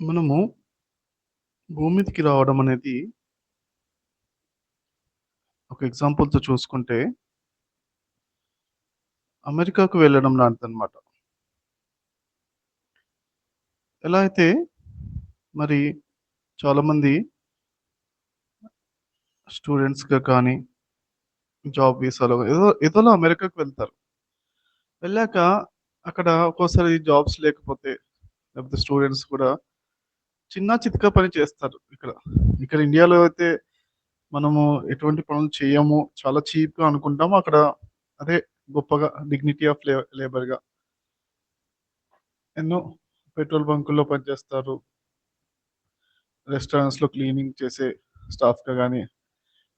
మనము భూమి మీదకి రావడం అనేది ఒక ఎగ్జాంపుల్‌తో చూసుకుంటే, అమెరికాకు వెళ్ళడం లాంటిదనమాట. ఎలా అయితే మరి చాలామంది స్టూడెంట్స్‌గా కానీ, జాబ్ వీసాలో ఏదోలా అమెరికాకు వెళ్తారు. వెళ్ళాక అక్కడ ఒక్కోసారి జాబ్స్ లేకపోతే, లేకపోతే స్టూడెంట్స్ కూడా చిన్నా చితకా పని చేస్తారు ఇక్కడ. ఇక్కడ ఇండియాలో అయితే మనము ఎటువంటి పనులు చేయము. చాలా చీప్‌గా అనుకుంటాము. అక్కడ అదే గొప్పగా డిగ్నిటీ ఆఫ్ లేబర్‌గా ఎన్నో పెట్రోల్ బంకుల్లో పనిచేస్తారు. రెస్టారెంట్స్‌లో క్లీనింగ్ చేసే స్టాఫ్‌గా గాని,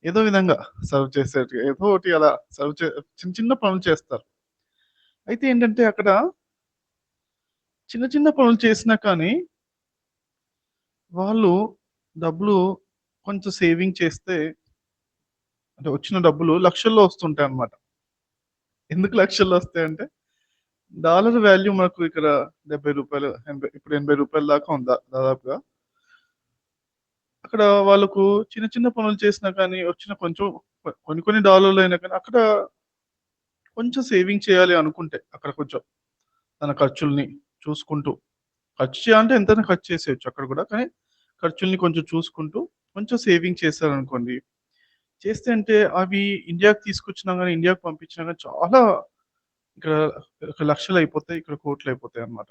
ఏదో విధంగా సర్వ్ చేసేటివి ఏదో ఒకటి అలా సర్వ్ చే చిన్న చిన్న పనులు చేస్తారు. అయితే ఏంటంటే అక్కడ చిన్న చిన్న పనులు చేసినా కానీ, వాళ్ళు డబ్బులు కొంచెం సేవింగ్ చేస్తే అంటే వచ్చిన డబ్బులు లక్షల్లో వస్తుంటాయన్నమాట. ఎందుకు లక్షల్లో వస్తాయంటే, డాలర్ వాల్యూ మనకు ఇక్కడ రూ. 70 80 ఇప్పుడు రూ. 80 దాకా ఉందా దాదాపుగా. అక్కడ వాళ్ళకు చిన్న చిన్న పనులు చేసినా కానీ వచ్చిన కొంచెం కొన్ని కొన్ని డాలర్‌లయినా కానీ అక్కడ కొంచెం సేవింగ్ చేయాలి అనుకుంటే, అక్కడ కొంచెం తన ఖర్చుల్ని చూసుకుంటూ, ఖర్చు చేయాలంటే ఎంతైనా ఖర్చు చేసేయొచ్చు అక్కడ గూడా. కానీ ఖర్చుల్ని కొంచెం చూసుకుంటూ, కొంచెం సేవింగ్ చేశారనుకోండి, చేస్తే అంటే అవి ఇండియాకి తీసుకొచ్చినా గాని, ఇండియాకి పంపించినా గాని చాలా ఇక్కడ లక్షలయిపోతాయి. ఇక్కడ కోట్లయిపోతాయన్నమాట.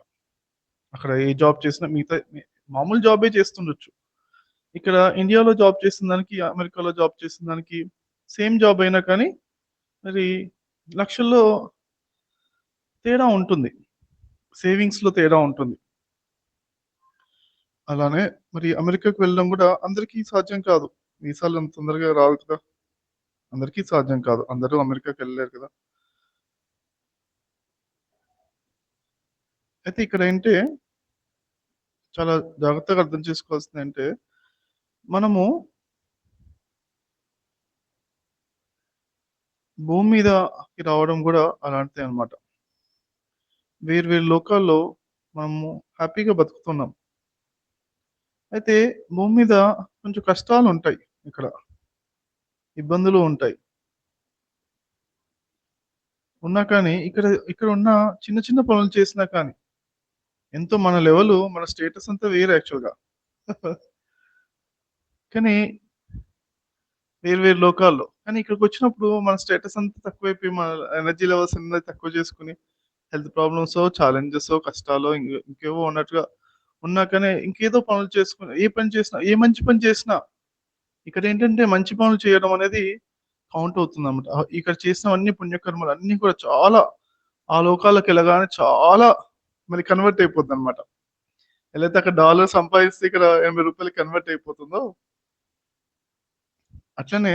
అక్కడ ఏ జాబ్ చేసినా మామూలు జాబే చేస్తుండొచ్చు. ఇక్కడ ఇండియాలో జాబ్ చేసిన దానికి, అమెరికాలో జాబ్ చేసిన దానికి సేమ్ జాబ్ అయినా కానీ మరి లక్షల్లో తేడా ఉంటుంది. సేవింగ్స్‌లో తేడా ఉంటుంది. అలానే మరి అమెరికాకి వెళ్ళడం గూడా అందరికీ సాధ్యం కాదు. వీసాలు అంత తొందరగా రావు కదా! అందరికీ సాధ్యం కాదు. అందరూ అమెరికాకెళ్ళలేరు కదా! అయితే ఇక్కడేంటే చాలా జాగ్రత్తగా అర్థం చేసుకోవాల్సిందేంటే, మనము భూమి మీదకి రావడం గూడా అలాంటిదే అన్నమాట. వేరు వేరు లోకాల్లో మనము హ్యాపీగా బతుకుతున్నాం. అయితే భూమి మీద కొంచెం కష్టాలుంటాయి ఇక్కడ. ఇబ్బందులు ఉంటాయి. ఉన్నా కానీ ఇక్కడ ఉన్న చిన్న చిన్న పనులు చేసినా కానీ, ఎంతో మన లెవెలు, మన స్టేటస్ అంతా వేరు యాక్చువల్‌గా. కానీ వేరు వేరు లోకాల్లో. కానీ ఇక్కడికొచ్చినప్పుడు మన స్టేటస్ అంతా తక్కువైపోయి, మన ఎనర్జీ లెవెల్స్ అన్నీ తక్కువ చేసుకొని, హెల్త్ ప్రాబ్లమ్సో, ఛాలెంజెసో, కష్టాలో ఇంకేవో ఉన్నట్టుగా ఉన్నా కానీ ఇంకేదో పనులు చేసుకొని ఏ పని చేసినా, ఏ మంచి పని చేసినా ఇక్కడేంటంటే మంచి పనులు చేయడం అనేది కౌంట్ అవుతుందన్నమాట. ఇక్కడ చేసినవన్నీ పుణ్యకర్మలు అన్నీ కూడా చాలా ఆ లోకాలకెళ్ళగానే చాలా మరి కన్వర్ట్ అయిపోద్దన్నమాట. ఎలా అయితే అక్కడ డాలర్ సంపాదిస్తే ఇక్కడ రూ. 80 కన్వర్ట్ అయిపోతుందో, అట్లనే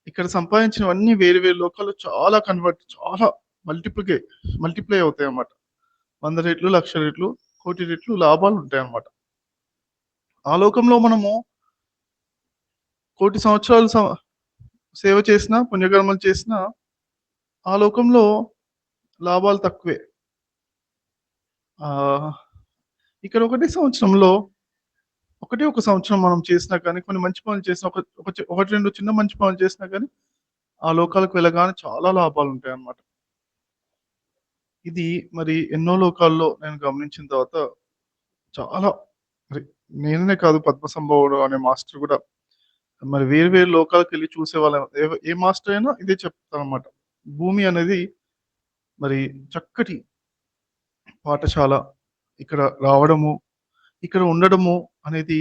ఇక్కడ సంపాదించినవన్నీ వేరు వేరు లోకాల్లో చాలా మల్టిప్లికే మల్టిప్లై అవుతాయన్నమాట. 100 రెట్లు, లక్ష రెట్లు, కోటి రెట్లు లాభాలుంటాయన్నమాట. ఆ లోకంలో మనము కోటి సంవత్సరాలు సేవ చేసినా, పుణ్యకర్మలు చేసినా, ఆ లోకంలో లాభాలు తక్కువే. ఆహ్, ఇక్కడ ఒకటే ఒక సంవత్సరం మనం చేసినా కానీ, కొన్ని మంచి పనులు చేసినా, ఒక ఒక చి 1, 2 చిన్న మంచి పనులు చేసినా కానీ, ఆ లోకాలకు వెళ్ళగానే చాలా లాభాలుంటాయన్నమాట. ఇది మరి ఎన్నో లోకాల్లో నేను గమనించిన తర్వాత చాలా మరి నేననే కాదు, పద్మసంభవుడు అనే మాస్టర్ గూడా మరి వేరు వేరు లోకాలకెళ్ళి చూసేవాళ్ళం. ఏ మాస్టర్ అయినా ఇదే చెప్తారనమాట. భూమి అనేది మరి చక్కటి పాఠశాల. ఇక్కడ రావడము, ఇక్కడ ఉండడము అనేది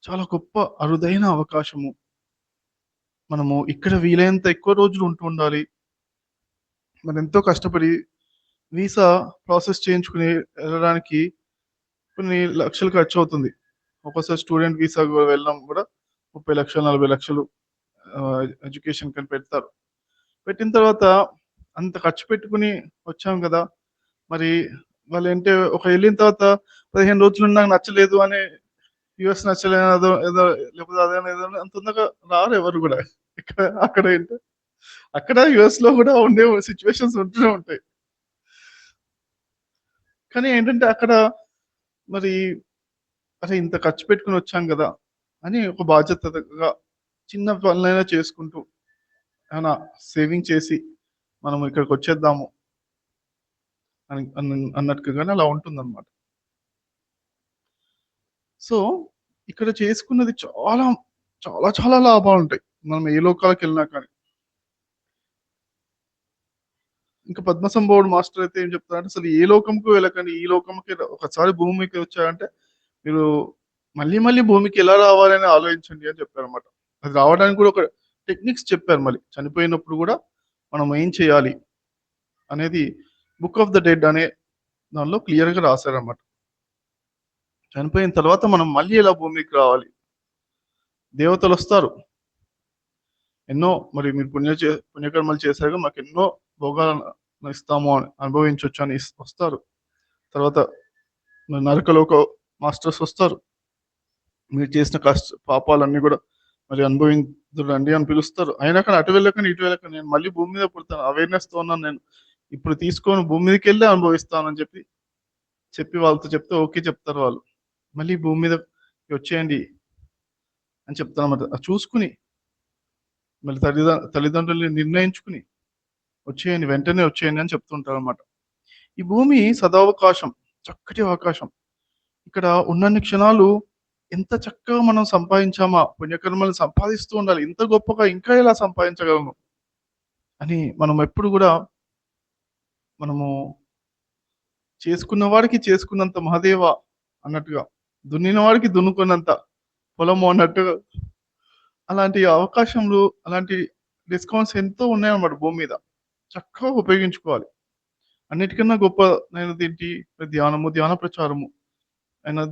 చాలా గొప్ప అరుదైన అవకాశము. మనము ఇక్కడ వీలైనంత ఎక్కువ రోజులు ఉంటూ ఉండాలి. మరెంతో కష్టపడి వీసా ప్రాసెస్ చేయించుకొని ఎళ్ళడానికి కొన్ని లక్షలు ఖర్చవుతుంది. ఒక్కోసారి స్టూడెంట్ వీసా వెళ్ళడం గూడా 30,00,000, 40,00,000 ఎడ్యుకేషన్‌కని పెడతారు. పెట్టిన తర్వాత అంత ఖర్చు పెట్టుకొని వచ్చాం గదా! మరి వాళ్ళేంటి ఎళ్ళిన తర్వాత 15 రోజులు నాకు నచ్చలేదు అని యూఎస్ నచ్చలేదు ఏదో ఏదో లేకపోతే అదని ఇదని అంత తొందరగా రారు ఎవరు గూడా. ఇక్కడ అక్కడ ఏంటి అక్కడ యూఎస్‌లో గూడా ఉండే సిట్యుయేషన్స్ ఉంటూనే ఉంటాయి. కానీ ఏంటంటే అక్కడ మరి అరే! ఇంత ఖర్చు పెట్టుకొని వచ్చాం గదా! అని ఒక బాధ్యతగా చిన్న పనులైనా చేసుకుంటూ ఏమైనా సేవింగ్ చేసి మనం ఇక్కడికొచ్చేద్దాము అన్నట్టుగానే అలా ఉంటుందన్నమాట. సో, ఇక్కడ చేసుకున్నది చాలా లాభాలుంటాయి. మనం ఏ లోకాలకెళ్ళినా కానీ. ఇంకా పద్మసంభవుడు మాస్టర్ అయితే ఏం చెప్తారంటే, "అసలు ఏ లోకంకు వెళ్ళకండి. ఈ లోకంకే ఒకసారి భూమికి వచ్చారంటే మీరు మళ్ళీ భూమికి ఎలా రావాలని ఆలోచించండి" అని చెప్పారన్నమాట. అది రావడానికి కూడా ఒక టెక్నిక్స్ చెప్పారు మళ్ళీ. చనిపోయినప్పుడు గూడా మనం ఏం చేయాలి అనేది 'బుక్ ఆఫ్ ద డెడ్' అనే దానిలో క్లియర్‌గా రాసారన్నమాట. చనిపోయిన తర్వాత మనం మళ్ళీ ఎలా భూమికి రావాలి? దేవతలొస్తారు. ఎన్నో మరి మీరు పుణ్యకర్మలు చేశారుగా మాకెన్నో భోగాలను ఇస్తాము అని అనుభవించొచ్చు అని వస్తారు. తర్వాత నరకలోక మాస్టర్స్ వస్తారు. మీరు చేసిన పాపాలన్నీ గూడా మరి అనుభవించురండి అని పిలుస్తారు. అయినా కానీ అటు వెళ్ళకండి, ఇటు వెళ్ళకండి. నేను మళ్ళీ భూమి మీద పుడతాను. అవేర్‌నెస్‌తో ఉన్నాను నేను. ఇప్పుడు తీసుకొని భూమి మీదకెళ్ళే అనుభవిస్తానని చెప్పి వాళ్ళతో చెప్తే ఓకే చెప్తారు వాళ్ళు. మళ్ళీ భూమి మీదకి వచ్చేయండి అని చెప్తానన్నమాట. అది చూసుకొని మళ్ళీ తల్లిదండ్రుల్ని నిర్ణయించుకొని వచ్చేయండి. వెంటనే వచ్చేయండి అని చెప్తుంటారనమాట. ఈ భూమి సదవకాశం. చక్కటి అవకాశం. ఇక్కడ ఉన్నన్ని క్షణాలు ఎంత చక్కగా మనం సంపాదించామా, పుణ్యకర్మలను సంపాదిస్తూ ఉండాలి. ఇంత గొప్పగా ఇంకా ఎలా సంపాదించగలను అని మనం ఎప్పుడు గూడా మనము చేసుకున్న వాడికి చేసుకున్నంత మహదేవ అన్నట్టుగా, దున్నిన వాడికి దున్నుకున్నంత పొలము అన్నట్టుగా అలాంటి అవకాశములు, అలాంటి డిస్కౌంట్స్ ఎంతో ఉన్నాయన్నమాట భూమి మీద. చక్కగా ఉపయోగించుకోవాలి. అన్నిటికన్నా గొప్పదైనదేంటి? ధ్యానము, ధ్యాన ప్రచారము. అయినా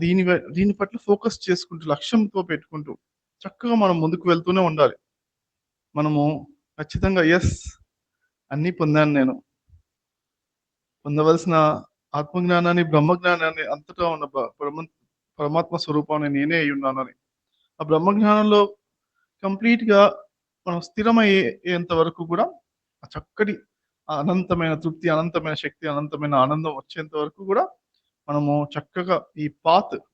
దీని పట్ల ఫోకస్ చేసుకుంటూ, లక్ష్యంతో పెట్టుకుంటూ, చక్కగా మనం ముందుకు వెళ్తూనే ఉండాలి. మనము ఖచ్చితంగా అన్నీ పొందాను నేను. పొందవలసిన ఆత్మజ్ఞానాన్ని, బ్రహ్మజ్ఞానాన్ని అంతటా ఉన్న పరమాత్మ స్వరూపాన్ని నేనే అయ్యున్నానని. ఆ బ్రహ్మజ్ఞానంలో కంప్లీట్‌గా మనం స్థిరమయ్యేంత వరకు గూడా ఆ చక్కటి అనంతమైన తృప్తి, అనంతమైన శక్తి, అనంతమైన ఆనందం వచ్చేంత వరకు గూడా మనము చక్కగా ఈ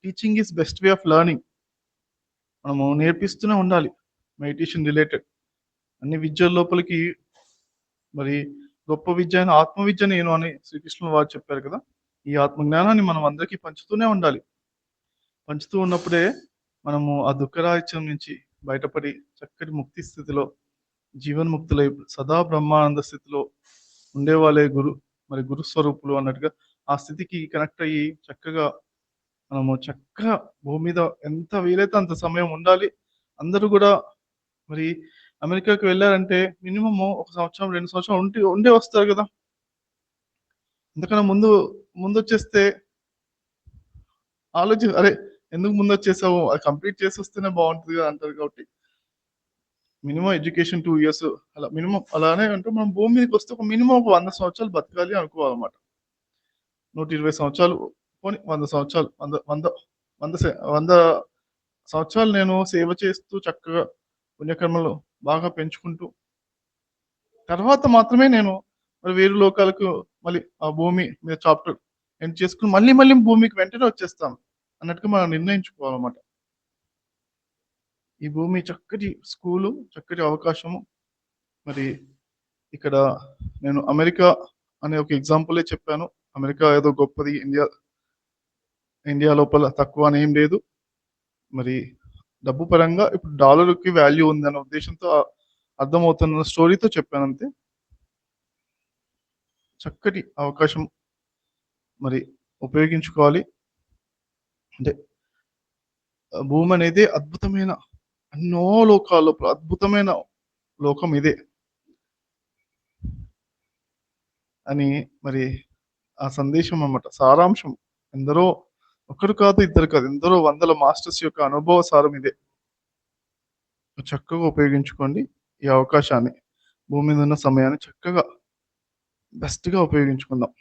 teaching is best way of learning. మనము నేర్పిస్తూనే ఉండాలి. Meditation related. అన్ని విద్యల లోపలికి మరి గొప్ప విద్య అయిన ఆత్మ విద్య నేను అని శ్రీకృష్ణుల వారు చెప్పారు కదా! ఈ ఆత్మ జ్ఞానాన్ని మనం అందరికీ పంచుతూనే ఉండాలి. పంచుతూ ఉన్నప్పుడే మనము ఆ దుఃఖరాహిత్యం నుంచి బయటపడి చక్కటి ముక్తి స్థితిలో జీవన్ముక్తులై సదా బ్రహ్మానంద స్థితిలో ఉండేవాళ్ళే గురు స్వరూపులు అన్నట్టుగా ఆ స్థితికి కనెక్ట్ అయ్యి చక్కగా మనము చక్కగా భూమి మీద ఎంత వీలైతే అంత సమయం ఉండాలి. అందరూ గూడా మరి అమెరికాకి వెళ్లారంటే మినిమమ్ ఒక సంవత్సరం, 2 సంవత్సరాలు ఉండే వస్తారు గదా! ఎందుకన్నా ముందొచ్చేస్తే అరే! ఎందుకు ముందొచ్చేసావు? అది కంప్లీట్ చేసొస్తేనే బావుంటది గదా! అంటారు కాబట్టి మినిమమ్ ఎడ్యుకేషన్ 2 ఇయర్స్ అలా మినిమమ్ అలానే అంటే మనం భూమి మీదకొస్తే ఒక మినిమమ్ ఒక 100 సంవత్సరాలు బతకాలి అనుకోవాలన్నమాట. 120 సంవత్సరాలు పోనీ 100 సంవత్సరాలు 100 సంవత్సరాలు నేను సేవ చేస్తూ చక్కగా పుణ్యకర్మలు బాగా పెంచుకుంటూ తర్వాత మాత్రమే నేను మరి వేరే లోకాలకు మళ్ళీ ఆ భూమి మీద చాప్టర్ ఎండ్ చేసుకొని మళ్ళీ భూమికి వెంటనే వచ్చేస్తాను అన్నట్టుగా మనం నిర్ణయించుకోవాలన్నమాట. ఈ భూమి చక్కటి స్కూలు, చక్కటి అవకాశము. మరి ఇక్కడ నేను అమెరికా అనే ఒక ఎగ్జాంపులే చెప్పాను. అమెరికా ఏదో గొప్పది. ఇండియా లోపల తక్కువ అని ఏం లేదు. మరి డబ్బు పరంగా ఇప్పుడు డాలర్‌కి వాల్యూ ఉందన్న ఉద్దేశ్యంతో అర్థమవుతున్న స్టోరీతో చెప్పానంతే. చక్కటి అవకాశం మరి ఉపయోగించుకోవాలి. అంటే భూమనేదే అద్భుతమైన ఎన్నో లోకాల లోపల అద్భుతమైన లోకం ఇదే. అని మరి ఆ సందేశం అన్నమాట. సారాంశం. ఎందరో ఒకరు కాదు, ఇద్దరు కాదు. ఎందరో వందల మాస్టర్స్ యొక్క అనుభవ సారం ఇదే. చక్కగా ఉపయోగించుకోండి ఈ అవకాశాన్ని. భూమి మీద ఉన్న సమయాన్ని చక్కగా బెస్ట్‌గా ఉపయోగించుకుందాం.